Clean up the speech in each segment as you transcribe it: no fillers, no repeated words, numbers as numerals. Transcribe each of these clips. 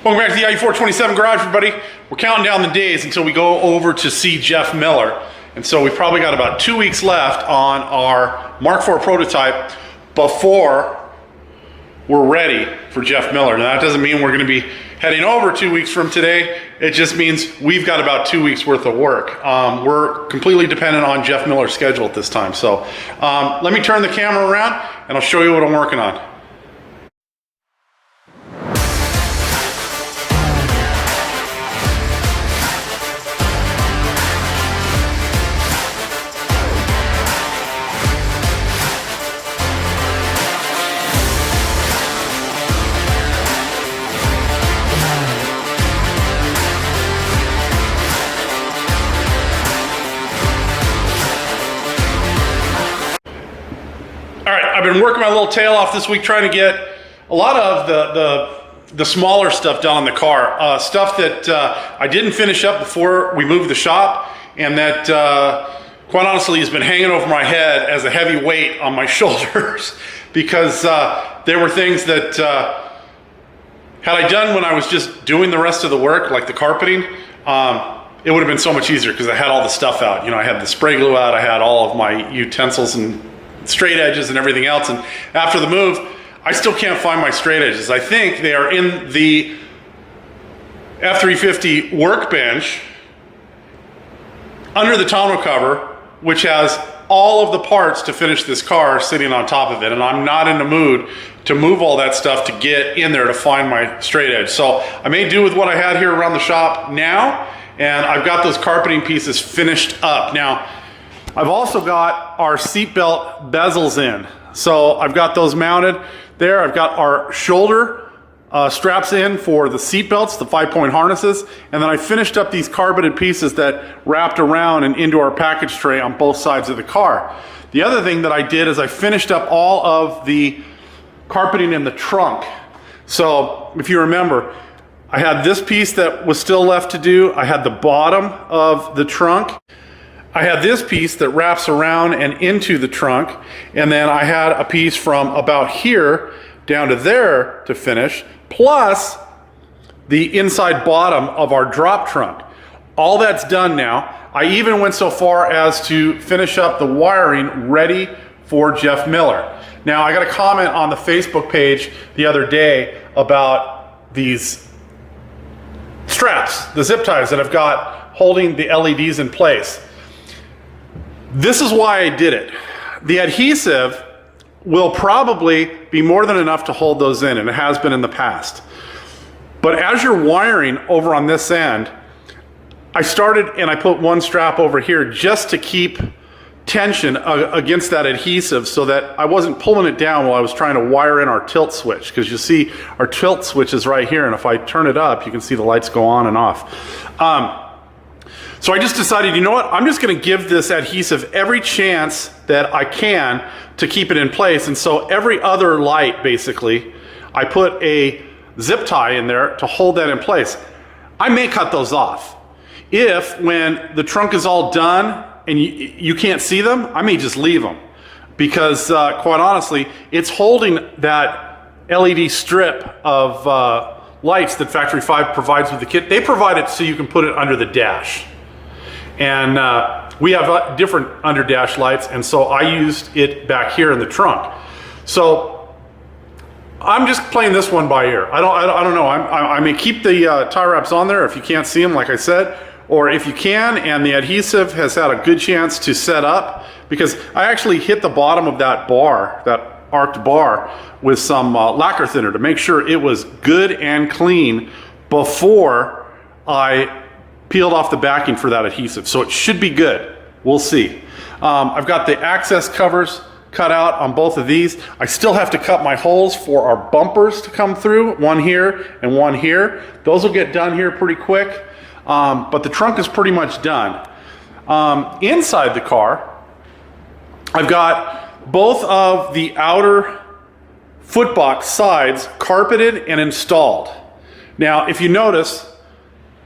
Welcome back to the IE427 garage, everybody. We're counting down the days until we go over to see Jeff Miller. And so we've probably got about 2 weeks left on our Mark IV prototype before we're ready for Jeff Miller. Now that doesn't mean we're gonna be heading over 2 weeks from today. It just means we've got about 2 weeks worth of work. We're completely dependent on Jeff Miller's schedule at this time. So let me turn the camera around and I'll show you what I'm working on. I've been working my little tail off this week trying to get a lot of the smaller stuff done on the car. Stuff that I didn't finish up before we moved the shop, and that quite honestly has been hanging over my head as a heavy weight on my shoulders because there were things that had I done when I was just doing the rest of the work, like the carpeting, it would have been so much easier because I had all the stuff out. You know, I had the spray glue out, I had all of my utensils and straight edges and everything else, and after the move I still can't find my straight edges. I think they are in the F350 workbench under the tonneau cover, which has all of the parts to finish this car sitting on top of it, and I'm not in the mood to move all that stuff to get in there to find my straight edge. So I may do with what I had here around the shop now, and I've got those carpeting pieces finished up. Now I've also got our seatbelt bezels in. So I've got those mounted there. I've got our shoulder straps in for the seatbelts, the 5-point harnesses. And then I finished up these carpeted pieces that wrapped around and into our package tray on both sides of the car. The other thing that I did is I finished up all of the carpeting in the trunk. So if you remember, I had this piece that was still left to do. I had the bottom of the trunk. I had this piece that wraps around and into the trunk, and then I had a piece from about here down to there to finish, plus the inside bottom of our drop trunk. All that's done now. I even went so far as to finish up the wiring ready for Jeff Miller. Now I got a comment on the Facebook page the other day about these straps, the zip ties that I've got holding the LEDs in place. This is why I did it. The adhesive will probably be more than enough to hold those in, and it has been in the past. But as you're wiring over on this end, I started and I put one strap over here just to keep tension against that adhesive so that I wasn't pulling it down while I was trying to wire in our tilt switch, because you see our tilt switch is right here, and if I turn it up, you can see the lights go on and off. So I just decided, you know what, I'm just gonna give this adhesive every chance that I can to keep it in place. And so every other light, basically, I put a zip tie in there to hold that in place. I may cut those off. If, when the trunk is all done and you can't see them, I may just leave them. Because quite honestly, it's holding that LED strip of lights that Factory 5 provides with the kit. They provide it so you can put it under the dash. And we have different under dash lights, and so I used it back here in the trunk. So I'm just playing this one by ear. I don't know. I may keep the tie wraps on there if you can't see them, like I said, or if you can and the adhesive has had a good chance to set up, because I actually hit the bottom of that bar, that arced bar, with some lacquer thinner to make sure it was good and clean before I peeled off the backing for that adhesive. So it should be good. We'll see. I've got the access covers cut out on both of these. I still have to cut my holes for our bumpers to come through, one here and one here. Those will get done here pretty quick, but the trunk is pretty much done. Inside the car, I've got both of the outer footbox sides carpeted and installed. Now, if you notice,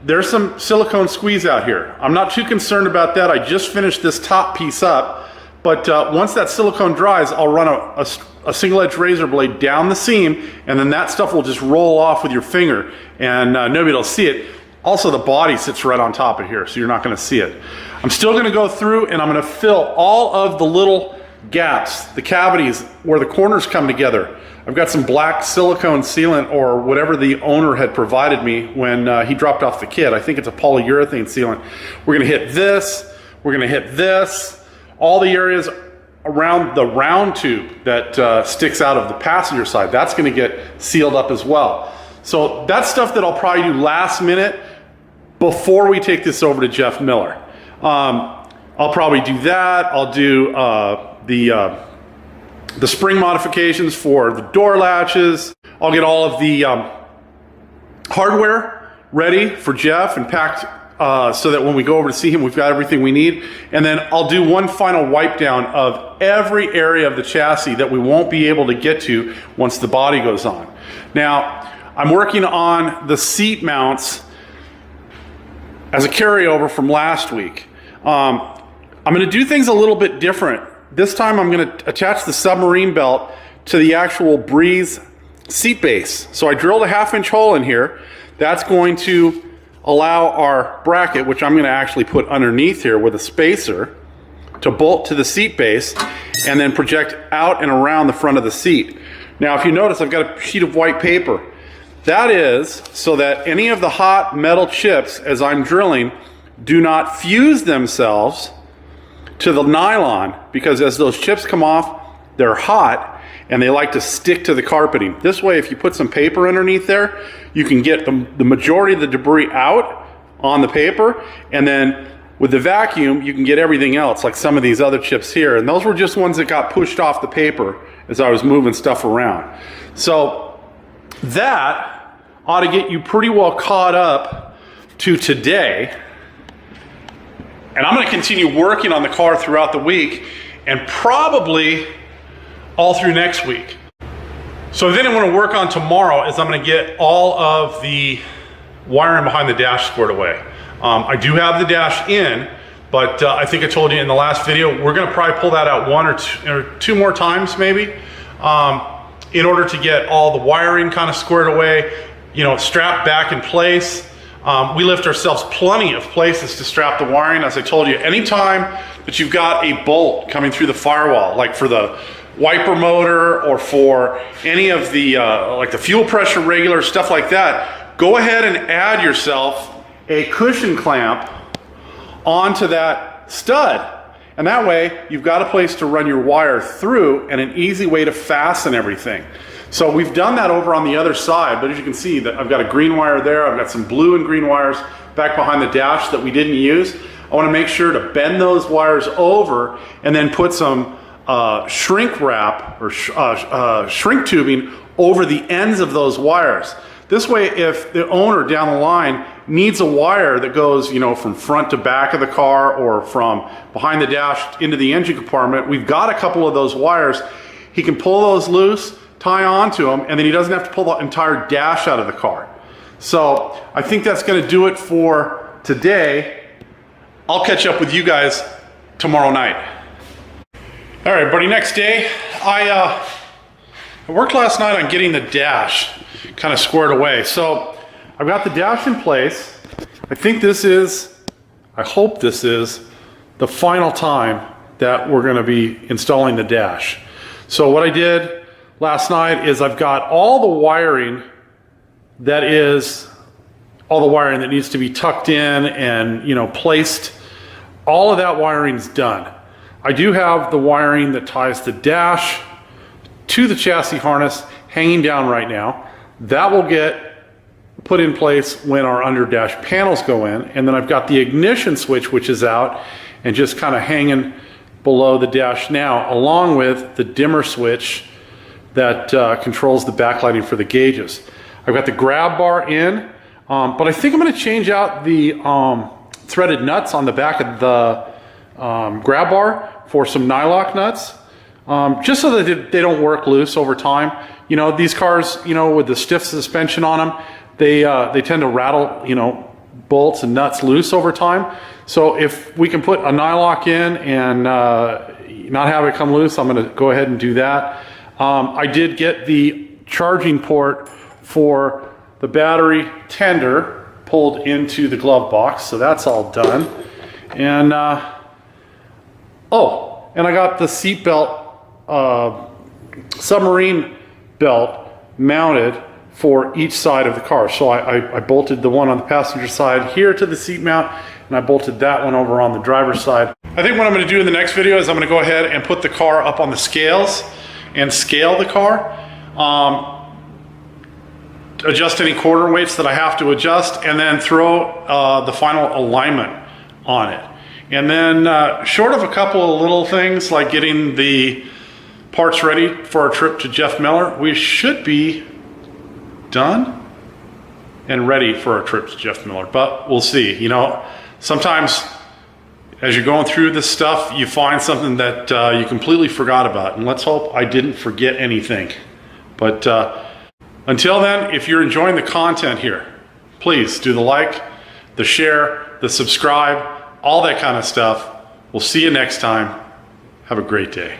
there's some silicone squeeze out here. I'm not too concerned about that. I just finished this top piece up, but once that silicone dries, I'll run a single edge razor blade down the seam, and then that stuff will just roll off with your finger, and nobody will see it. Also, the body sits right on top of here, so you're not going to see it. I'm still going to go through and I'm going to fill all of the little gaps, the cavities where the corners come together. I've got some black silicone sealant or whatever the owner had provided me when he dropped off the kit. I think it's a polyurethane sealant. We're going to hit this. We're going to hit this. All the areas around the round tube that sticks out of the passenger side, that's going to get sealed up as well. So that's stuff that I'll probably do last minute before we take this over to Jeff Miller. I'll probably do that. I'll do the spring modifications for the door latches. I'll get all of the hardware ready for Jeff and packed so that when we go over to see him, we've got everything we need. And then I'll do one final wipe down of every area of the chassis that we won't be able to get to once the body goes on. Now, I'm working on the seat mounts as a carryover from last week. I'm going to do things a little bit different. This time I'm going to attach the submarine belt to the actual Breeze seat base. So I drilled a 1/2 inch hole in here. That's going to allow our bracket, which I'm going to actually put underneath here with a spacer, to bolt to the seat base and then project out and around the front of the seat. Now, if you notice, I've got a sheet of white paper. That is so that any of the hot metal chips, as I'm drilling, do not fuse themselves to the nylon, because as those chips come off, they're hot and they like to stick to the carpeting. This way, if you put some paper underneath there, you can get the majority of the debris out on the paper, and then with the vacuum, you can get everything else, like some of these other chips here. And those were just ones that got pushed off the paper as I was moving stuff around. So that ought to get you pretty well caught up to today. And I'm going to continue working on the car throughout the week and probably all through next week. So then I want to work on tomorrow is I'm going to get all of the wiring behind the dash squared away. I do have the dash in, but I think I told you in the last video, we're going to probably pull that out one or two more times maybe in order to get all the wiring kind of squared away, you know, strapped back in place. We left ourselves plenty of places to strap the wiring. As I told you, anytime that you've got a bolt coming through the firewall, like for the wiper motor or for any of the like the fuel pressure regulator, stuff like that, go ahead and add yourself a cushion clamp onto that stud. And that way you've got a place to run your wire through and an easy way to fasten everything. So we've done that over on the other side, but as you can see, that I've got a green wire there. I've got some blue and green wires back behind the dash that we didn't use. I want to make sure to bend those wires over and then put some shrink wrap or shrink tubing over the ends of those wires. This way, if the owner down the line needs a wire that goes, you know, from front to back of the car or from behind the dash into the engine compartment, we've got a couple of those wires. He can pull those loose, tie onto them, and then he doesn't have to pull the entire dash out of the car. So I think that's going to do it for today. I'll catch up with you guys tomorrow night. All right, buddy, next day, I worked last night on getting the dash kind of squared away. So I've got the dash in place. I think this is, I hope this is the final time that we're going to be installing the dash. So what I did last night is I've got all the wiring that needs to be tucked in and, you know, placed. All of that wiring's done. I do have the wiring that ties the dash to the chassis harness hanging down right now. That will get put in place when our under dash panels go in. And then I've got the ignition switch, which is out and just kind of hanging below the dash now, along with the dimmer switch that controls the backlighting for the gauges. I've got the grab bar in, but I think I'm going to change out the threaded nuts on the back of the grab bar for some nylock nuts, just so that they don't work loose over time. You know, these cars, you know, with the stiff suspension on them, they tend to rattle, you know, bolts and nuts loose over time. So if we can put a nylock in and not have it come loose, I'm going to go ahead and do that. I did get the charging port for the battery tender pulled into the glove box, so that's all done. And oh, and I got the seat belt, submarine belt mounted for each side of the car. So I bolted the one on the passenger side here to the seat mount, and I bolted that one over on the driver's side. I think what I'm going to do in the next video is I'm going to go ahead and put the car up on the scales and scale the car. Adjust any quarter weights that I have to adjust, and then throw the final alignment on it. And then short of a couple of little things like getting the parts ready for our trip to Jeff Miller, we should be done and ready for our trip to Jeff Miller. But we'll see. You know, sometimes as you're going through this stuff, you find something that you completely forgot about. And let's hope I didn't forget anything. But until then, if you're enjoying the content here, please do the like, the share, the subscribe, all that kind of stuff. We'll see you next time. Have a great day.